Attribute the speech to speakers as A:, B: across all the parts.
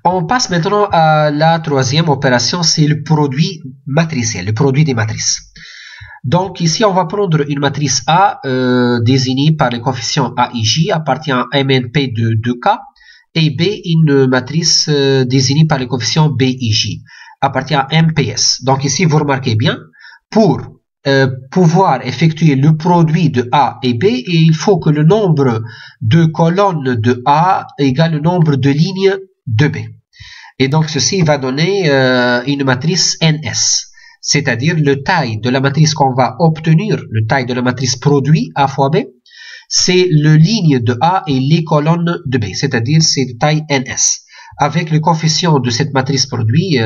A: On passe maintenant à la troisième opération, c'est le produit matriciel, le produit des matrices. Donc ici, on va prendre une matrice A désignée par le coefficient A et J appartenant à MNP de 2K et B, une matrice désignée par le coefficient B et J appartenant à MPS. Donc ici, vous remarquez bien, pour pouvoir effectuer le produit de A et B, il faut que le nombre de colonnes de A égale le nombre de lignes de B. Et donc ceci va donner une matrice NS. C'est-à-dire le taille de la matrice qu'on va obtenir, le taille de la matrice produit A fois B, c'est le ligne de A et les colonnes de B, c'est-à-dire c'est de taille NS. Avec le coefficient de cette matrice produit,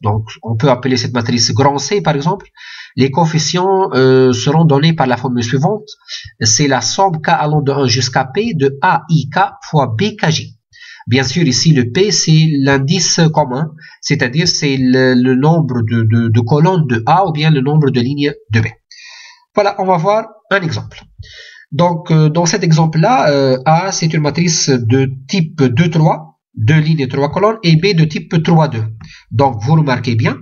A: donc on peut appeler cette matrice grand C par exemple, les coefficients seront donnés par la formule suivante, c'est la somme K allant de 1 jusqu'à P de AIK fois BKJ. Bien sûr, ici, le P, c'est l'indice commun, c'est-à-dire c'est le nombre de colonnes de A ou bien le nombre de lignes de B. Voilà, on va voir un exemple. Donc, dans cet exemple-là, A, c'est une matrice de type 2-3, 2 lignes et 3 colonnes, et B de type 3-2. Donc, vous remarquez bien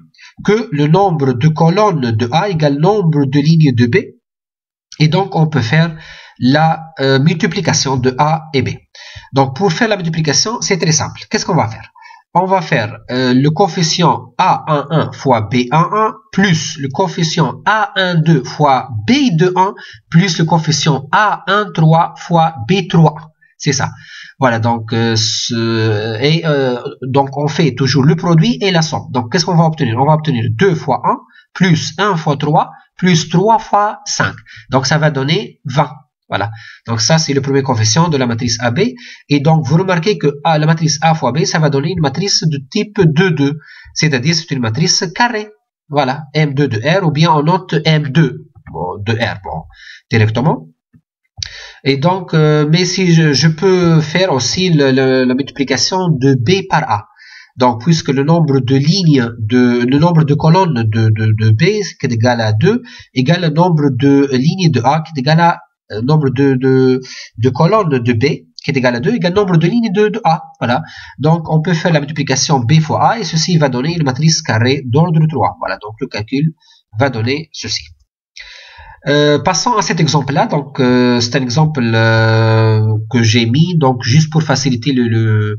A: que le nombre de colonnes de A égale le nombre de lignes de B, et donc on peut faire la multiplication de A et B. Donc pour faire la multiplication, c'est très simple. Qu'est-ce qu'on va faire? On va faire le coefficient A11 fois B11 plus le coefficient A12 fois B21 plus le coefficient A13 fois B3. C'est ça. Voilà, donc, donc on fait toujours le produit et la somme. Donc qu'est-ce qu'on va obtenir? On va obtenir 2 fois 1 plus 1 fois 3 plus 3 fois 5. Donc ça va donner 20. Voilà. Donc ça c'est le premier coefficient de la matrice AB. Et donc vous remarquez que la matrice A fois B, ça va donner une matrice de type 2-2. C'est-à-dire c'est une matrice carrée. Voilà. M2 de R ou bien on note M2 de R directement. Et donc, mais si je peux faire aussi la multiplication de B par A. Donc, puisque le nombre de lignes, le nombre de colonnes de B, qui est égal à 2, égale le nombre de lignes de A, qui est égal à nombre de colonnes de B, qui est égal à 2, égale nombre de lignes de A. Voilà. Donc, on peut faire la multiplication B fois A, et ceci va donner une matrice carrée d'ordre 3. Voilà. Donc, le calcul va donner ceci. Passons à cet exemple-là. Donc, c'est un exemple que j'ai mis, donc juste pour faciliter le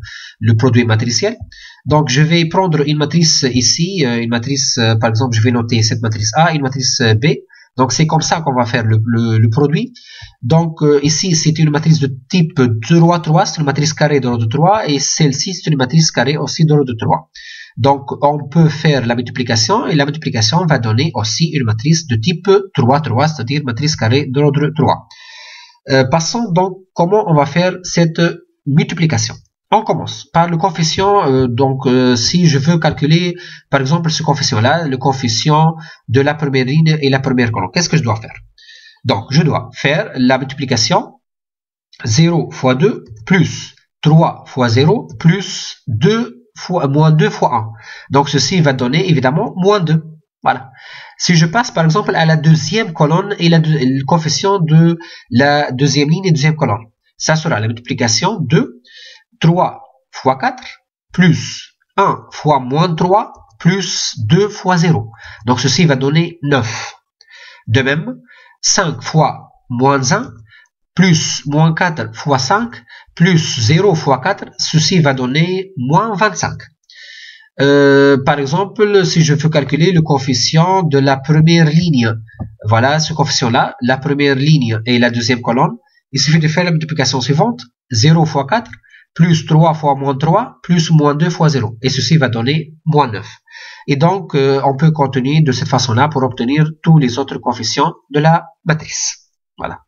A: produit matriciel. Donc, je vais prendre une matrice ici, une matrice, par exemple, je vais noter cette matrice A, une matrice B. Donc, c'est comme ça qu'on va faire le produit. Donc, ici, c'est une matrice de type 3-3, c'est une matrice carrée d'ordre 3, et celle-ci, c'est une matrice carrée aussi d'ordre 3. Donc, on peut faire la multiplication, et la multiplication va donner aussi une matrice de type 3-3, c'est-à-dire matrice carrée d'ordre 3. Passons donc, comment on va faire cette multiplication. On commence par le coefficient, si je veux calculer, par exemple, ce coefficient-là, le coefficient de la première ligne et la première colonne, qu'est-ce que je dois faire? Donc, je dois faire la multiplication 0 fois 2 plus 3 fois 0 plus 2 fois, moins 2 fois 1. Donc, ceci va donner évidemment moins 2. Voilà. Si je passe par exemple à la deuxième colonne et le coefficient de la deuxième ligne et deuxième colonne, ça sera la multiplication de 3 fois 4 plus 1 fois moins 3 plus 2 fois 0. Donc, ceci va donner 9. De même, 5 fois moins 1 plus moins 4 fois 5 plus 0 fois 4, ceci va donner moins 25. Par exemple, si je veux calculer le coefficient de la première ligne, voilà ce coefficient-là, la première ligne et la deuxième colonne, il suffit de faire la multiplication suivante, 0 fois 4 plus 3 fois moins 3 plus moins 2 fois 0. Et ceci va donner moins 9. Et donc, on peut continuer de cette façon-là pour obtenir tous les autres coefficients de la matrice. Voilà.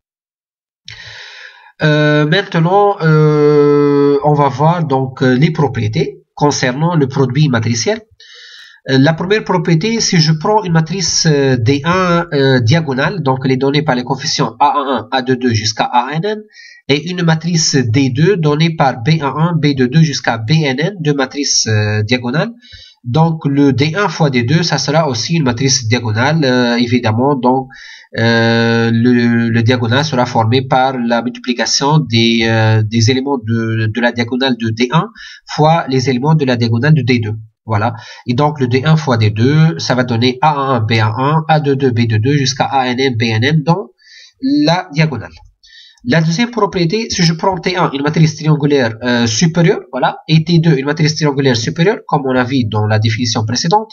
A: Maintenant, on va voir donc les propriétés concernant le produit matriciel. La première propriété, si je prends une matrice D1 diagonale, donc elle est donnée par les coefficients A11, A22 jusqu'à ANN, et une matrice D2 donnée par B11, B22 jusqu'à BNN, deux matrices diagonales. Donc le D1 fois D2, ça sera aussi une matrice diagonale, évidemment. Donc le diagonale sera formé par la multiplication des éléments de la diagonale de D1 fois les éléments de la diagonale de D2. Voilà. Et donc le D1 fois D2, ça va donner A11, B11, A22, B22 jusqu'à ANN, BNN dans la diagonale. La deuxième propriété, si je prends T1, une matrice triangulaire supérieure, voilà, et T2, une matrice triangulaire supérieure, comme on a vu dans la définition précédente,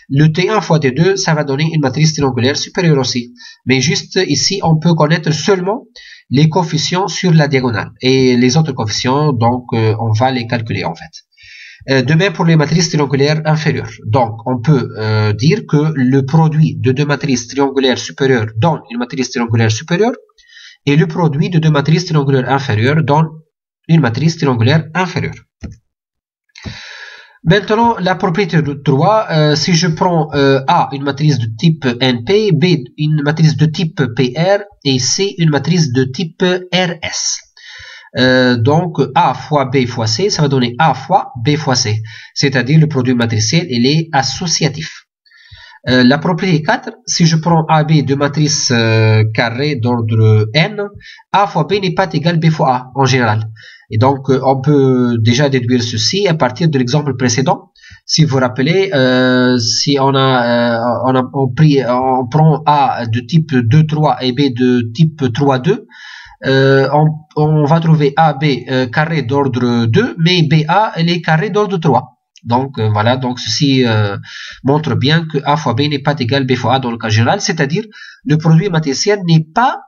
A: le T1 fois T2, ça va donner une matrice triangulaire supérieure aussi. Mais juste ici, on peut connaître seulement les coefficients sur la diagonale. Et les autres coefficients, donc, on va les calculer en fait. De même pour les matrices triangulaires inférieures. Donc, on peut dire que le produit de deux matrices triangulaires supérieures donne une matrice triangulaire supérieure, et le produit de deux matrices triangulaires inférieures donne une matrice triangulaire inférieure. Maintenant, la propriété de 3, si je prends A, une matrice de type NP, B, une matrice de type PR, et C, une matrice de type RS. Donc, A fois B fois C, ça va donner A fois B fois C. C'est-à-dire le produit matriciel, il est associatif. La propriété 4, si je prends AB de matrice carrée d'ordre n, A fois B n'est pas égal B fois A en général. Et donc, on peut déjà déduire ceci à partir de l'exemple précédent. Si vous vous rappelez, si on prend A de type 2,3 et B de type 3,2, on va trouver AB carré d'ordre 2, mais BA elle est carré d'ordre 3. Donc voilà, donc ceci montre bien que A fois B n'est pas égal B fois A dans le cas général, c'est-à-dire le produit matriciel n'est pas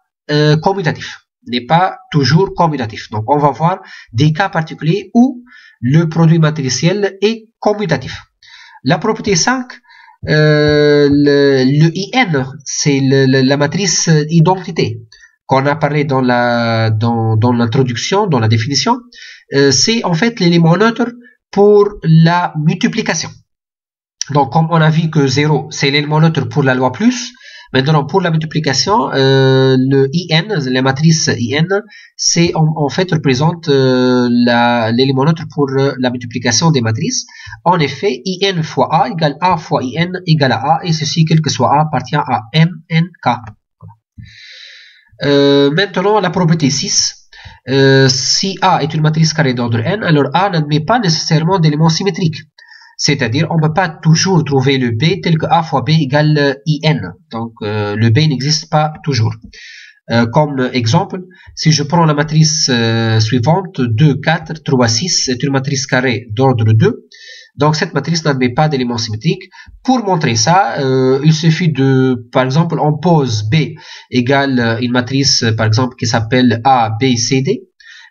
A: commutatif, n'est pas toujours commutatif. Donc on va voir des cas particuliers où le produit matriciel est commutatif. La propriété 5, le IN, c'est la matrice identité qu'on a parlé dans l'introduction, dans la définition. C'est en fait l'élément neutre pour la multiplication. Donc, comme on a vu que 0, c'est l'élément neutre pour la loi plus, maintenant, pour la multiplication, le IN, la matrice IN, c'est en fait représente l'élément neutre pour la multiplication des matrices. En effet, IN fois A égale A fois IN égale à A, et ceci, quel que soit A, appartient à MNK. Maintenant, la propriété 6. Si A est une matrice carrée d'ordre n, alors A n'admet pas nécessairement d'éléments symétriques. C'est-à-dire, on ne peut pas toujours trouver le B tel que A fois B égale IN. Donc, le B n'existe pas toujours. Comme exemple, si je prends la matrice suivante, 2, 4, 3, 6, c'est une matrice carrée d'ordre 2. Donc, cette matrice n'admet pas d'éléments symétriques. Pour montrer ça, il suffit de, par exemple, on pose B égale une matrice, par exemple, qui s'appelle A, B, C, D.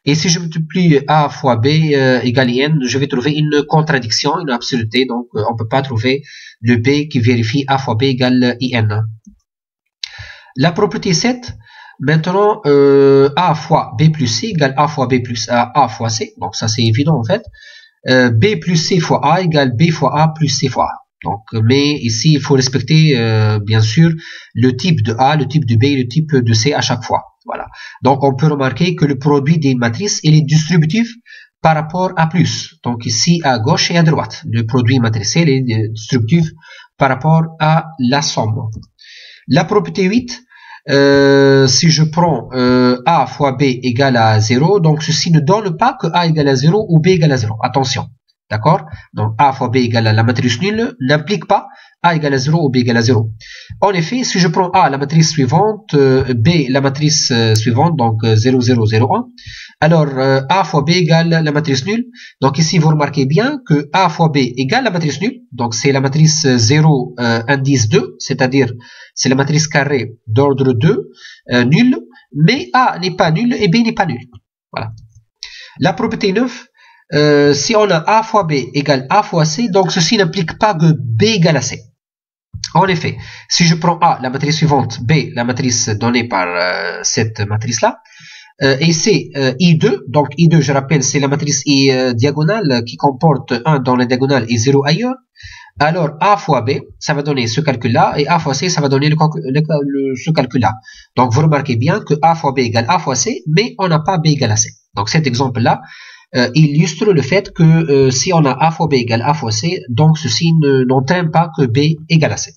A: Et si je multiplie A fois B égale IN, je vais trouver une contradiction, une absurdité. Donc, on ne peut pas trouver le B qui vérifie A fois B égale IN. La propriété 7, maintenant, A fois B plus C égale A fois B plus A fois C. Donc, ça, c'est évident, en fait. B plus C fois A égale B fois A plus C fois A. Donc, mais ici, il faut respecter, bien sûr, le type de A, le type de B et le type de C à chaque fois. Voilà. Donc, on peut remarquer que le produit des matrices, il est distributif par rapport à plus. Donc, ici, à gauche et à droite. Le produit matriciel est distributif par rapport à la somme. La propriété 8, si je prends A fois B égale à 0, donc ceci ne donne pas que A égale à 0 ou B égale à 0. Attention, d'accord? Donc A fois B égale à la matrice nulle n'implique pas A égale à 0 ou B égale à 0. En effet, si je prends A la matrice suivante, B la matrice suivante, donc 0, 0, 0, 1, alors A fois B égale la matrice nulle. Donc ici, vous remarquez bien que A fois B égale la matrice nulle. Donc c'est la matrice 0, indice 2, c'est-à-dire c'est la matrice carrée d'ordre 2, nulle, mais A n'est pas nul et B n'est pas nul. Voilà. La propriété 9, si on a A fois B égale A fois C, donc ceci n'implique pas que B égale à C. En effet, si je prends A, la matrice suivante, B, la matrice donnée par cette matrice-là, et C, I2, donc I2, je rappelle, c'est la matrice I diagonale qui comporte 1 dans la diagonale et 0 ailleurs. Alors, A fois B, ça va donner ce calcul-là, et A fois C, ça va donner ce calcul-là. Donc, vous remarquez bien que A fois B égale A fois C, mais on n'a pas B égale à C. Donc, cet exemple-là, illustre le fait que si on a A fois B égale A fois C, donc ceci n'entraîne pas que B égale à C.